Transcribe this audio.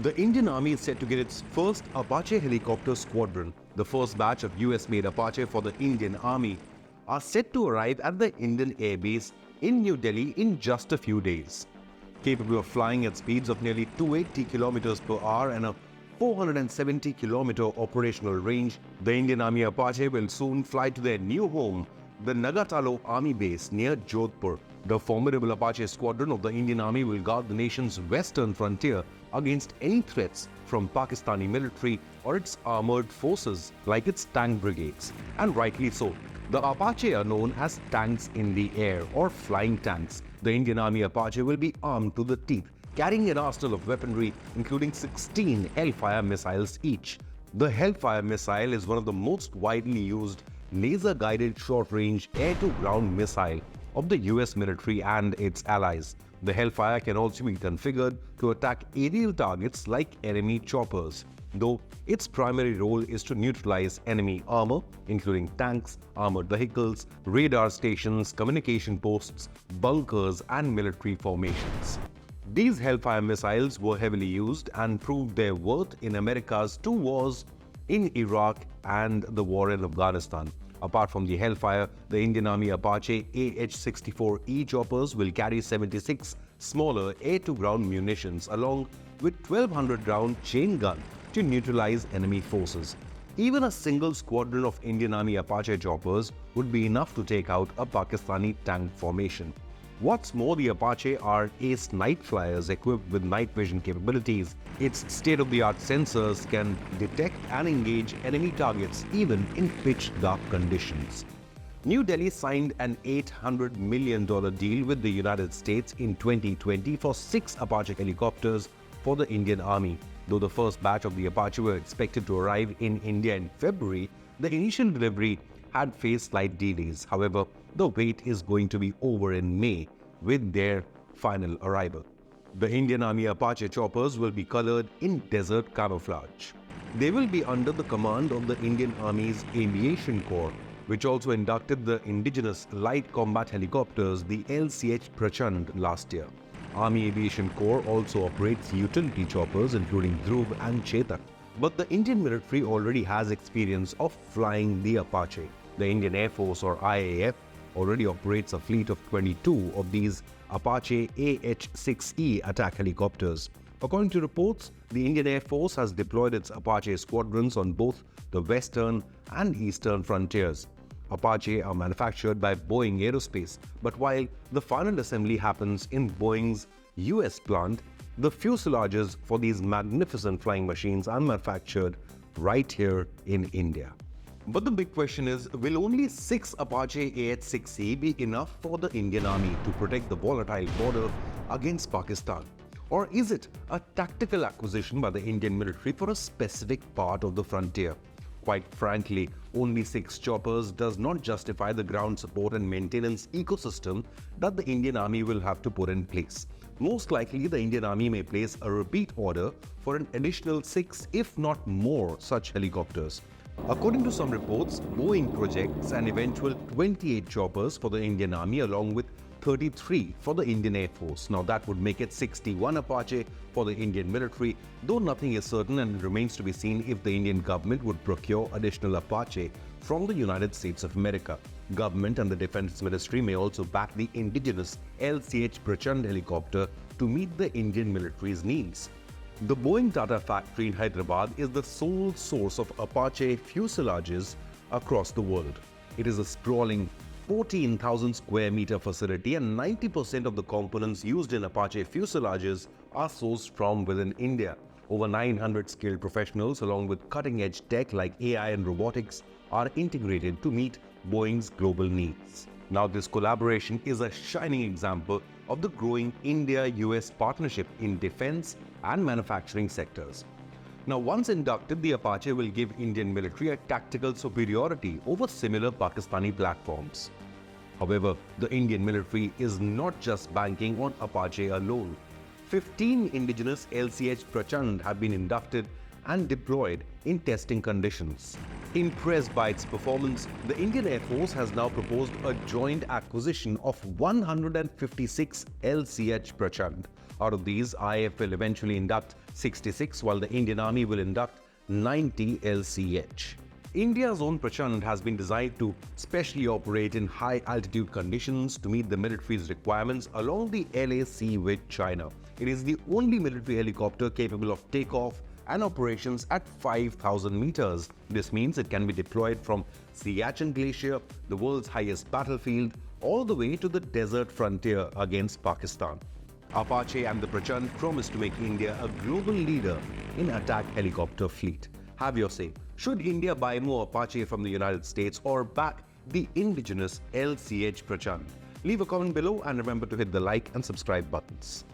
The Indian Army is set to get its first Apache helicopter squadron. The first batch of US-made Apache for the Indian Army are set to arrive at the Indian Air Base in New Delhi in just a few days. Capable of flying at speeds of nearly 280 km per hour and a 470 km operational range, the Indian Army Apache will soon fly to their new home, the Nagatalo Army Base near Jodhpur. The formidable Apache squadron of the Indian Army will guard the nation's western frontier against any threats from Pakistani military or its armoured forces like its tank brigades. And rightly so. The Apache are known as tanks in the air or flying tanks. The Indian Army Apache will be armed to the teeth, carrying an arsenal of weaponry including 16 Hellfire missiles each. The Hellfire missile is one of the most widely used laser-guided short-range air-to-ground missile of the US military and its allies. The Hellfire can also be configured to attack aerial targets like enemy choppers, though its primary role is to neutralize enemy armor, including tanks, armored vehicles, radar stations, communication posts, bunkers, and military formations. These Hellfire missiles were heavily used and proved their worth in America's two wars in Iraq and the war in Afghanistan. Apart from the Hellfire, the Indian Army Apache AH-64E choppers will carry 76 smaller air-to-ground munitions along with 1200-round chain gun to neutralize enemy forces. Even a single squadron of Indian Army Apache choppers would be enough to take out a Pakistani tank formation. What's more, the Apache are ace night flyers equipped with night vision capabilities. Its state-of-the-art sensors can detect and engage enemy targets even in pitch-dark conditions. New Delhi signed an $800 million deal with the United States in 2020 for 6 Apache helicopters for the Indian Army. Though the first batch of the Apache were expected to arrive in India in February, the initial delivery had faced slight delays. However, the wait is going to be over in May with their final arrival. The Indian Army Apache choppers will be colored in desert camouflage. They will be under the command of the Indian Army's Aviation Corps, which also inducted the indigenous light combat helicopters, the LCH Prachand, last year. Army Aviation Corps also operates utility choppers including Dhruv and Chetak. But the Indian military already has experience of flying the Apache. The Indian Air Force, or IAF, already operates a fleet of 22 of these Apache AH-64E attack helicopters. According to reports, the Indian Air Force has deployed its Apache squadrons on both the western and eastern frontiers. Apache are manufactured by Boeing Aerospace, but while the final assembly happens in Boeing's US plant, the fuselages for these magnificent flying machines are manufactured right here in India. But the big question is, will only 6 Apache AH-64E be enough for the Indian Army to protect the volatile border against Pakistan? Or is it a tactical acquisition by the Indian military for a specific part of the frontier? Quite frankly, only 6 choppers does not justify the ground support and maintenance ecosystem that the Indian Army will have to put in place. Most likely, the Indian Army may place a repeat order for an additional 6, if not more, such helicopters. According to some reports, Boeing projects an eventual 28 choppers for the Indian Army along with 33 for the Indian Air Force. Now that would make it 61 Apache for the Indian military, though nothing is certain and it remains to be seen if the Indian government would procure additional Apache from the United States of America. Government and the Defense Ministry may also back the indigenous LCH Prachand helicopter to meet the Indian military's needs. The Boeing Tata factory in Hyderabad is the sole source of Apache fuselages across the world. It is a sprawling 14,000 square meter facility and 90% of the components used in Apache fuselages are sourced from within India. Over 900 skilled professionals along with cutting-edge tech like AI and robotics are integrated to meet Boeing's global needs. Now this collaboration is a shining example of the growing India-US partnership in defense and manufacturing sectors. Now once inducted, the Apache will give Indian military a tactical superiority over similar Pakistani platforms. However, the Indian military is not just banking on Apache alone. 15 indigenous LCH Prachand have been inducted and deployed in testing conditions. Impressed by its performance, the Indian Air Force has now proposed a joint acquisition of 156 LCH Prachand. Out of these, IF will eventually induct 66, while the Indian Army will induct 90 LCH. India's own Prachand has been designed to specially operate in high-altitude conditions to meet the military's requirements along the LAC with China. It is the only military helicopter capable of takeoff and operations at 5,000 meters. This means it can be deployed from Siachen Glacier, the world's highest battlefield, all the way to the desert frontier against Pakistan. Apache and the Prachand promise to make India a global leader in attack helicopter fleet. Have your say. Should India buy more Apache from the United States or back the indigenous LCH Prachand? Leave a comment below and remember to hit the like and subscribe buttons.